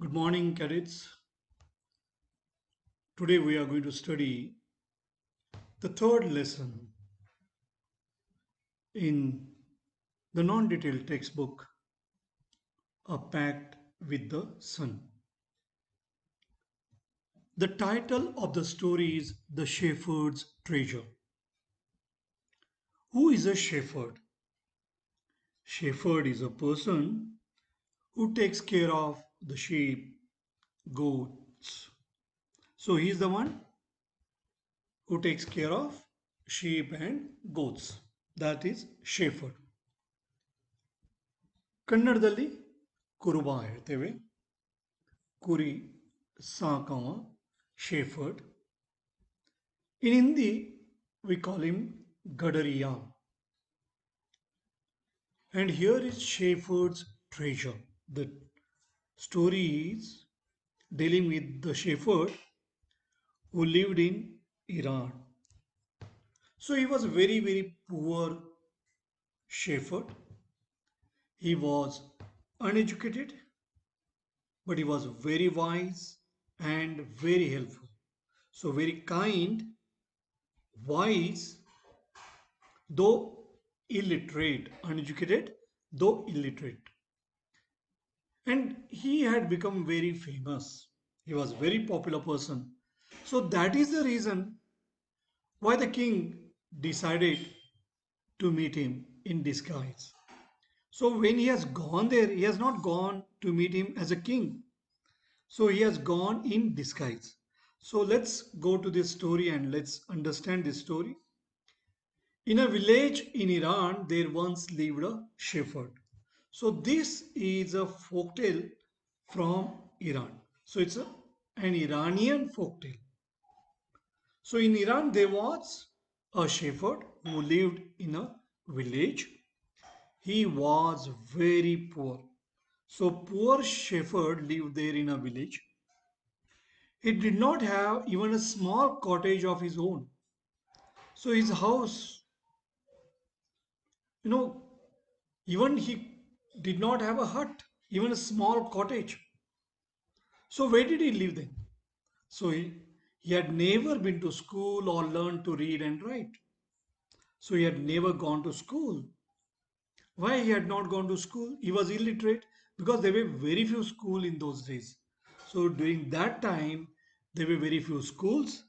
Good morning, cadets. Today we are going to study the third lesson in the non-detailed textbook, A Pact with the Sun. The title of the story is The Shepherd's Treasure. Who is a shepherd? Shepherd is a person who takes care of the sheep, goats. So he is the one who takes care of sheep and goats. That is shepherd. ಕನ್ನಡದಲ್ಲಿ ಕುರುಬ ಹೇಳ್ತೇವೆ. ಕುರಿ ಸಾಕವ, shepherd. In Hindi, we call him Gadariya. And here is shepherd's treasure. The story is dealing with the shepherd who lived in Iran. So he was very poor shepherd. He was uneducated, but he was very wise and very helpful. So very kind, wise, though illiterate, uneducated, though illiterate. And he had become very famous. He was very popular person. So that is the reason why the king decided to meet him in disguise. So when he has gone there, he has not gone to meet him as a king. So he has gone in disguise. So let's go to this story and let's understand this story. In a village in Iran, there once lived a shepherd. So this is a folktale from Iran. So it's an Iranian folktale. So in Iran, there was a shepherd who lived in a village. He was very poor. So poor shepherd lived there in a village. He did not have even a small cottage of his own. So his house, you know, even he did not have a hut, even a small cottage. So where did he live then? So he had never been to school or learned to read and write. So he had never gone to school. Why he had not gone to school? He was illiterate because there were very few schools in those days. So during that time, there were very few schools,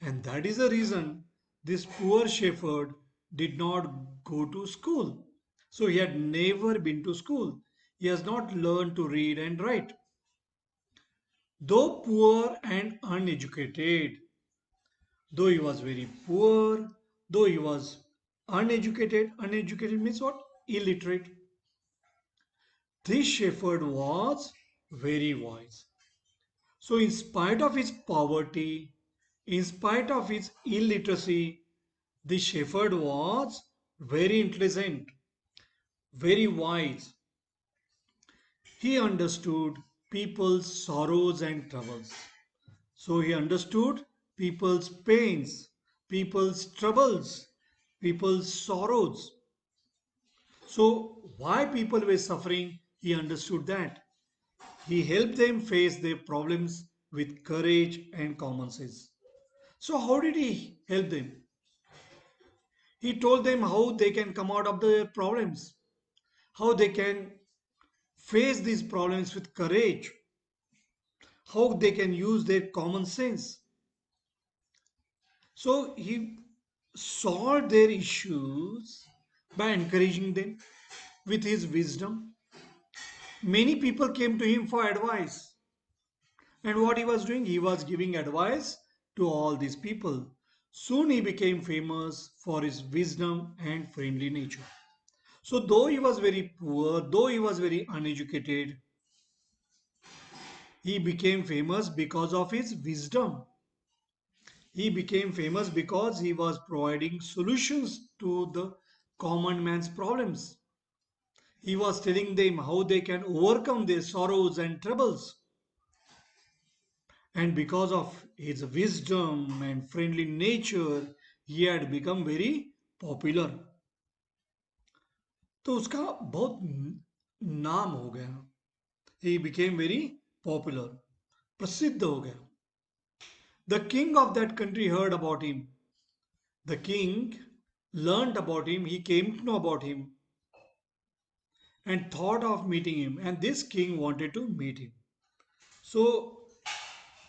and that is the reason this poor shepherd did not go to school. So he had never been to school. He has not learned to read and write. Though poor and uneducated, though he was very poor, though he was uneducated means what? Illiterate. This shepherd was very wise. So, in spite of his poverty, in spite of his illiteracy, the shepherd was very intelligent, very wise. He understood people's sorrows and troubles. So, he understood people's pains, people's troubles, people's sorrows. So, why people were suffering, he understood that. He helped them face their problems with courage and common sense. So, how did he help them? He told them how they can come out of their problems, how they can face these problems with courage, how they can use their common sense. So, he solved their issues by encouraging them with his wisdom. Many people came to him for advice. And what he was doing? He was giving advice to all these people. Soon he became famous for his wisdom and friendly nature. So, though he was very poor, though he was very uneducated, he became famous because of his wisdom. He became famous because he was providing solutions to the common man's problems. He was telling them how they can overcome their sorrows and troubles. And because of his wisdom and friendly nature, he had become very popular. तो उसका बहुत नाम हो गया. He became very popular, प्रसिद्ध हो गया. The king of that country heard about him. The king learned about him, he came to know about him and thought of meeting him. And this king wanted to meet him. So,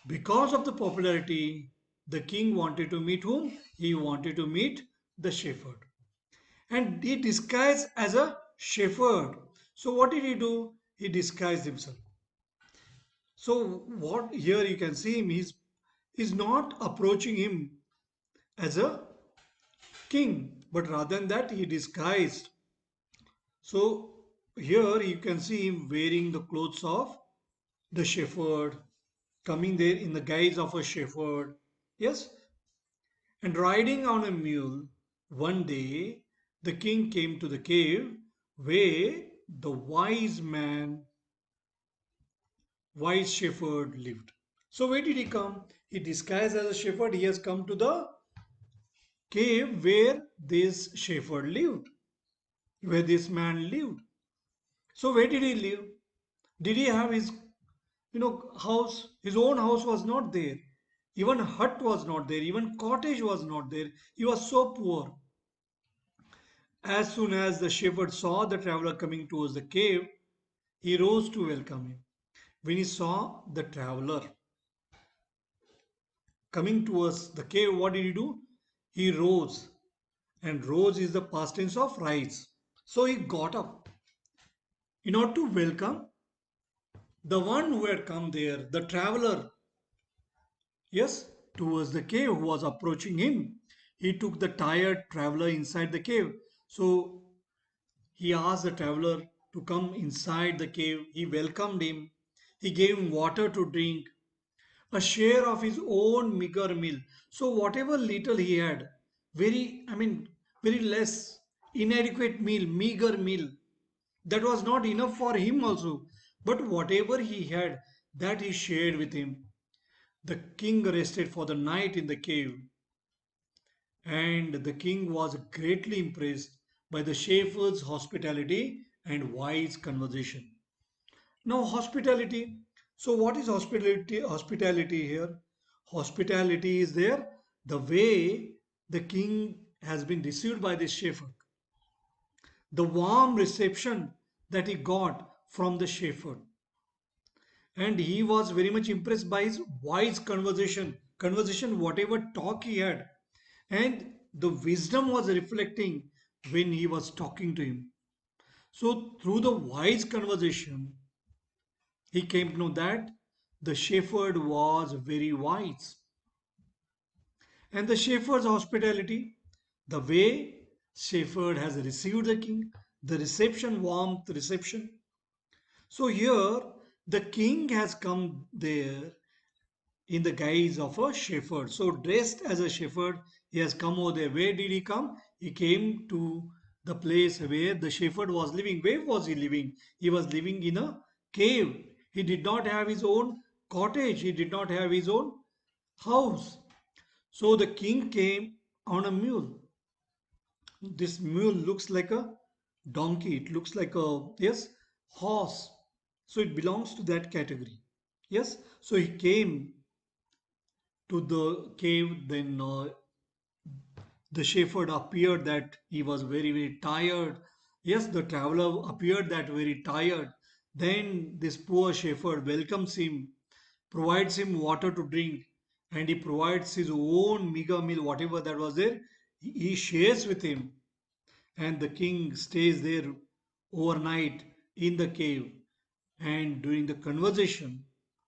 because of the popularity, the king wanted to meet whom? He wanted to meet the shepherd. And he disguised as a shepherd. So, what did he do? He disguised himself. So, what here you can see him, he's not approaching him as a king, but rather than that, he disguised. So here you can see him wearing the clothes of the shepherd, coming there in the guise of a shepherd. Yes, and riding on a mule. One day, the king came to the cave where the wise shepherd lived. So where did he come? He disguised as a shepherd. He has come to the cave where this shepherd lived, where this man lived. So where did he live? Did he have his house? His own house was not there. Even hut was not there. Even cottage was not there. He was so poor. As soon as the shepherd saw the traveler coming towards the cave, he rose to welcome him. When he saw the traveler coming towards the cave, what did he do? He rose. And rose is the past tense of rise. So he got up in order to welcome the one who had come there, the traveler. Yes, towards the cave who was approaching him. He took the tired traveler inside the cave. So he asked the traveler to come inside the cave. He welcomed him. He gave him water to drink, a share of his own meager meal. So whatever little he had, very less, inadequate meal, meager meal, that was not enough for him also. But whatever he had, that he shared with him. The king rested for the night in the cave, and the king was greatly impressed by the shepherd's hospitality and wise conversation. Now, hospitality. So, what is hospitality? Hospitality here. Hospitality is there the way the king has been received by the shepherd, the warm reception that he got from the shepherd, and he was very much impressed by his wise conversation, whatever talk he had, and the wisdom was reflecting when he was talking to him. So through the wise conversation he came to know that the shepherd was very wise, and the shepherd's hospitality, the way shepherd has received the king, the reception, warmth reception. So here the king has come there in the guise of a shepherd. So, dressed as a shepherd, he has come over there. Where did he come? He came to the place where the shepherd was living. Where was he living? He was living in a cave. He did not have his own cottage, he did not have his own house. So, the king came on a mule. This mule looks like a donkey, it looks like a, yes, horse. So, it belongs to that category. Yes, so he came to the cave. Then the shepherd appeared that he was very, very tired. Yes, the traveler appeared that very tired. Then this poor shepherd welcomes him, provides him water to drink, and he provides his own meager meal, whatever that was there. He shares with him, and the king stays there overnight in the cave. And during the conversation,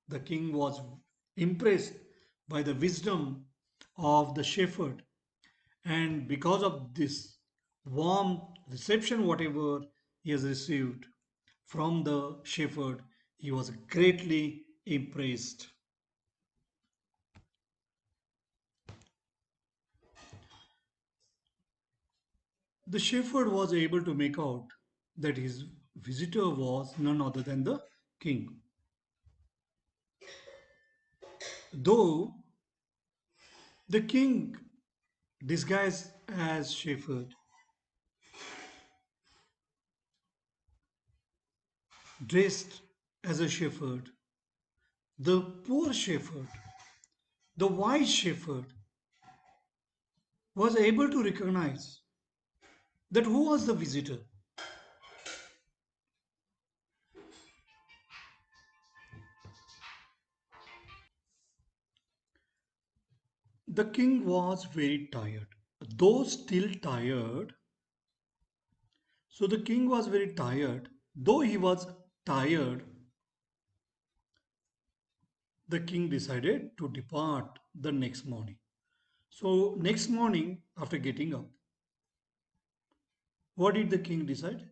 the king was impressed by the wisdom of the shepherd. And because of this warm reception, whatever he has received from the shepherd, he was greatly impressed. The shepherd was able to make out that his visitor was none other than the king. Though the king, disguised as shepherd, dressed as a shepherd, The poor shepherd, the wise shepherd, was able to recognize that who was the visitor. The king was very tired. Though still tired, so the king was very tired. Though he was tired, the king decided to depart the next morning. So, next morning, after getting up, what did the king decide?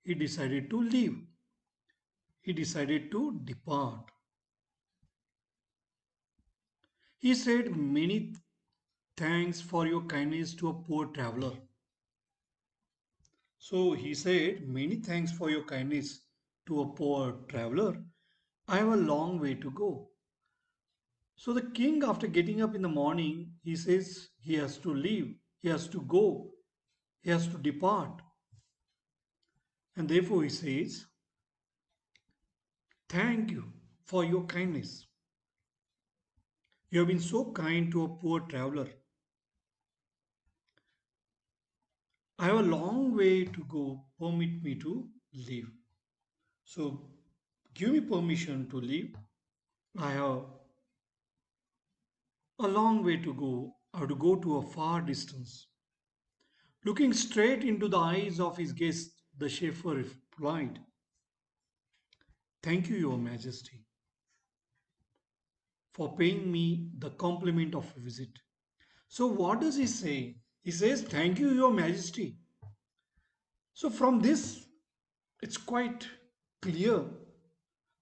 He decided to leave. He decided to depart. He said, "Many thanks for your kindness to a poor traveler." So he said, "Many thanks for your kindness to a poor traveler. I have a long way to go." So the king, after getting up in the morning, he says he has to leave, he has to go, he has to depart. And therefore he says, "Thank you for your kindness. You have been so kind to a poor traveler. I have a long way to go. Permit me to leave." So give me permission to leave. I have a long way to go. I have to go to a far distance. Looking straight into the eyes of his guest, the shepherd replied, "Thank you, Your Majesty, for paying me the compliment of a visit." So, what does he say? He says, "Thank you, Your Majesty." So, from this, it's quite clear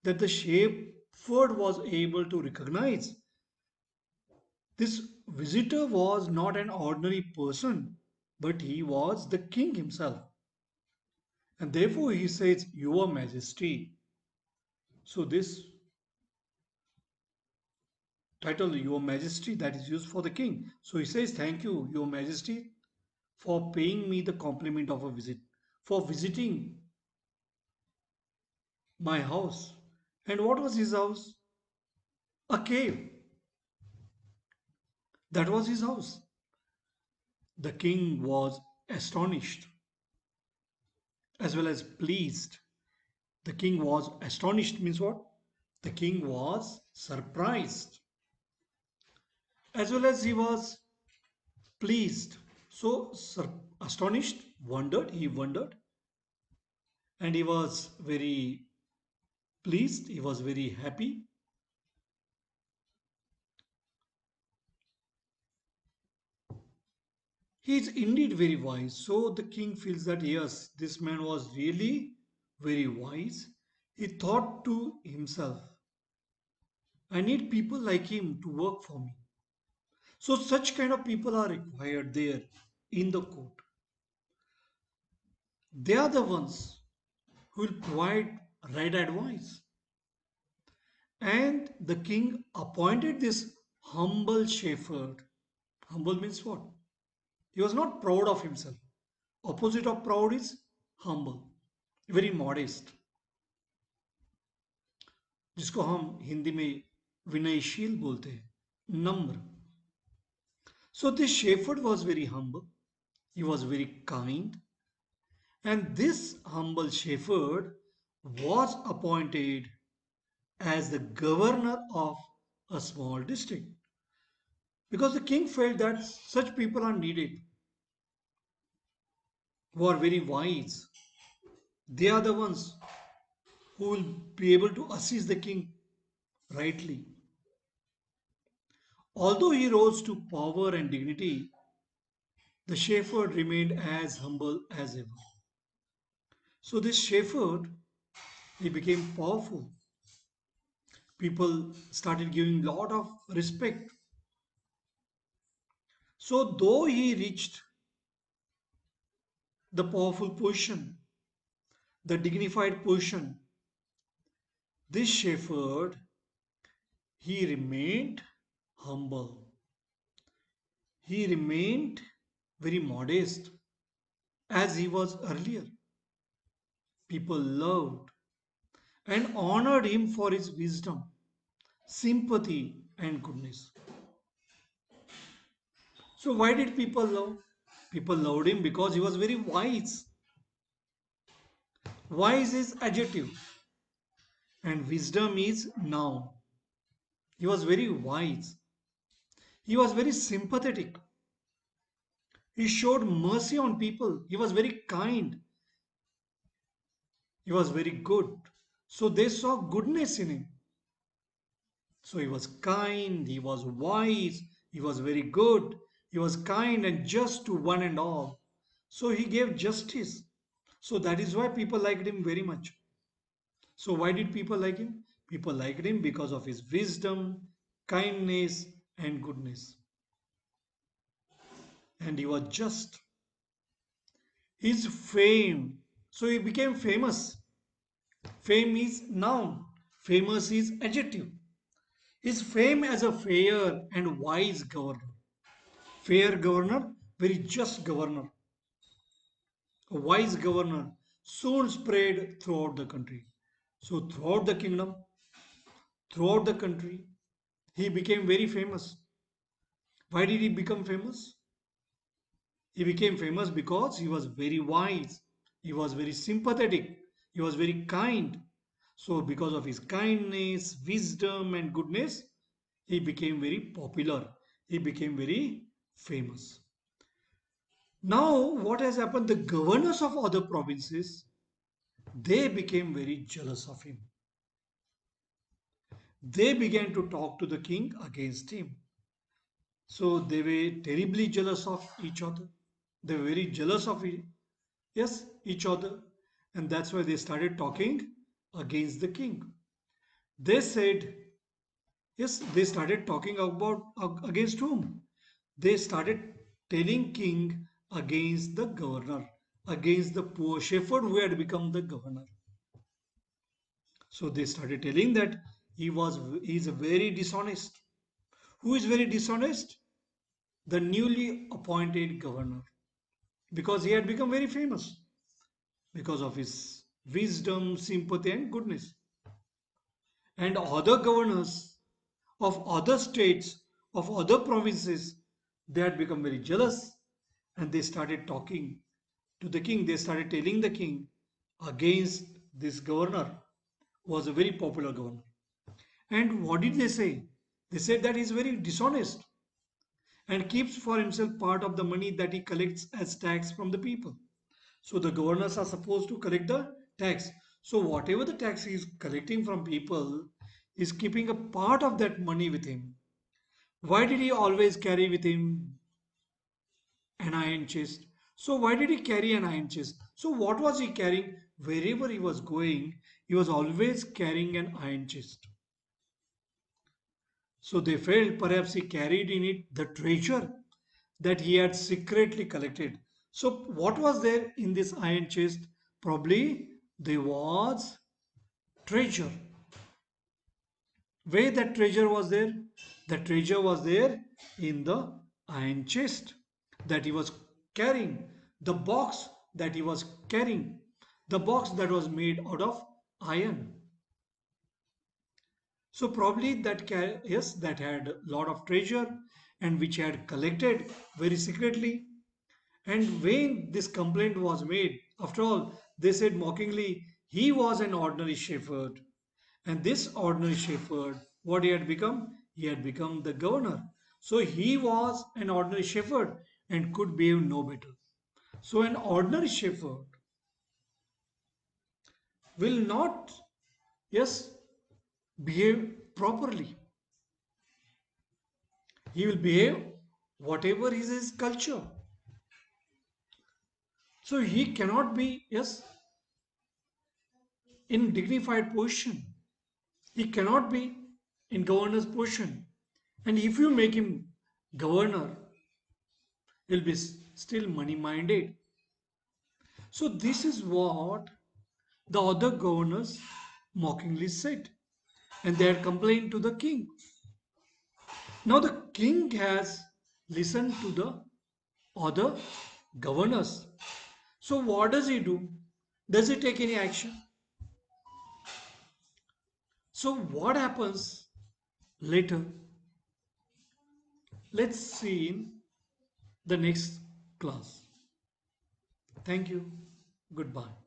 that the shepherd was able to recognize this visitor was not an ordinary person, but he was the king himself. And therefore, he says, "Your Majesty." So, this title, "Your Majesty," that is used for the king. So, he says, "Thank you, Your Majesty, for paying me the compliment of a visit, for visiting my house." And what was his house? A cave. That was his house. The king was astonished as well as pleased. The king was astonished means what? The king was surprised as well as he was pleased. So, astonished, wondered, he wondered, and he was very pleased, he was very happy. He is indeed very wise. So the king feels that yes, this man was really very wise. He thought to himself, "I need people like him to work for me." So such kind of people are required there in the court. They are the ones who will provide right advice. And the king appointed this humble shepherd. Humble means what? He was not proud of himself. Opposite of proud is humble, very modest, जिसको हम हिंदी में विनयशील बोलते हैं, नम्र. So this shepherd was very humble, he was very kind, and this humble shepherd was appointed as the governor of a small district because the king felt that such people are needed who are very wise. They are the ones who will be able to assist the king rightly. Although he rose to power and dignity, the shepherd remained as humble as ever. So this shepherd, he became powerful. People started giving lot of respect. So though he reached the powerful position, the dignified position, this shepherd, he remained humble. He remained very modest as he was earlier. People loved and honored him for his wisdom, sympathy, and goodness. So why did people love? People loved him because he was very wise. Wise is adjective and wisdom is noun. He was very wise. He was very sympathetic. He showed mercy on people. He was very kind. He was very good. So they saw goodness in him. So he was kind, he was wise, he was very good, he was kind and just to one and all. So he gave justice. So that is why people liked him very much. So why did people like him? People liked him because of his wisdom, kindness, and goodness. And he was just. His fame. So he became famous. Fame is noun. Famous is adjective. His fame as a fair and wise governor. Fair governor, very just governor, a wise governor, soon spread throughout the country. So, throughout the kingdom, throughout the country, he became very famous. Why did he become famous? He became famous because he was very wise, he was very sympathetic, he was very kind. So, because of his kindness, wisdom, and goodness, he became very popular, he became very famous. Now, what has happened? The governors of other provinces they became very jealous of him. They began to talk to the king against him. So they were terribly jealous of each other. They were very jealous of yes, each other. And that's why they started talking against the king. They said, yes, they started talking about against whom? They started telling king against the governor, against the poor shepherd who had become the governor. So they started telling that he is a very dishonest. Who is very dishonest? The newly appointed governor, because he had become very famous because of his wisdom, sympathy, and goodness. And other governors of other states, of other provinces, they had become very jealous and they started talking to the king. They started telling the king against this governor who was a very popular governor. And what did they say? They said that he is very dishonest and keeps for himself part of the money that he collects as tax from the people. So the governors are supposed to collect the tax. So whatever the tax he is collecting from people, is keeping a part of that money with him. Why did he always carry with him an iron chest? So why did he carry an iron chest? So what was he carrying? Wherever he was going, he was always carrying an iron chest. So they felt perhaps he carried in it the treasure that he had secretly collected. So, what was there in this iron chest? Probably there was treasure. Where that treasure was there? The treasure was there in the iron chest that he was carrying, the box that he was carrying, the box that was made out of iron. So probably that yes, that had a lot of treasure and which had collected very secretly. And when this complaint was made, after all, they said mockingly, he was an ordinary shepherd. And this ordinary shepherd, what he had become? He had become the governor. So he was an ordinary shepherd and could behave no better. So an ordinary shepherd will not, yes, behave properly. He will behave whatever is his culture. So he cannot be, yes, in dignified position. He cannot be in governor's position. And if you make him governor, he'll be still money minded. So this is what the other governors mockingly said. And they had complained to the king. Now the king has listened to the other governors. So what does he do? Does he take any action? So what happens? later. Let's see in the next class. Thank you. Goodbye.